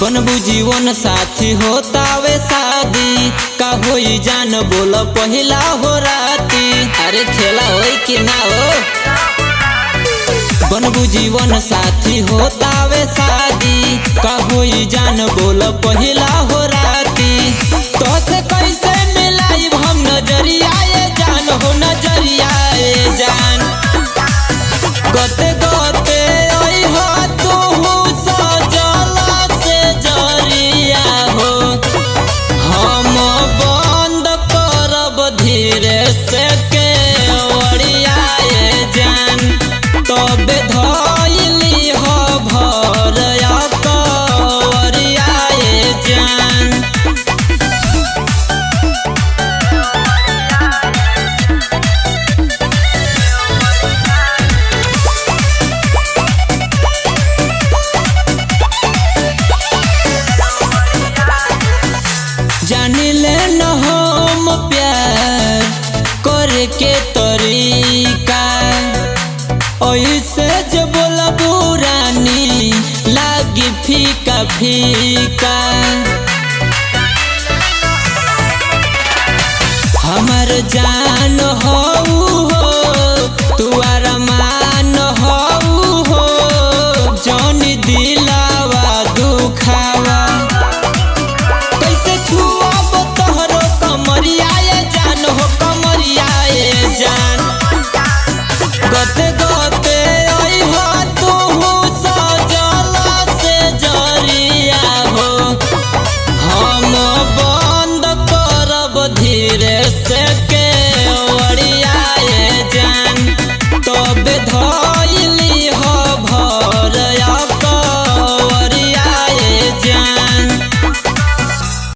बनबू जीवन साथी होतावे शादी का होई जान बोल पहिला हो राती। अरे खेला होई कि ना हो। बनबू जीवन साथी होतावे शादी का होई जान बोल पहिला हो राती। तो से कैसे मिलाई हम नजरिया ये जान हो नजरिया ये जान। गते गते आई हो तू सजला से जरिया हो। हम बंद करब धीरे से के वड़िया ये जान। तबे धइली हो भरया कवरिया ये जान। जानिले न हम प्यार करे के तरीका। ऐसे जब बोलबू रानी लागी फीका फीका। हमार जान हो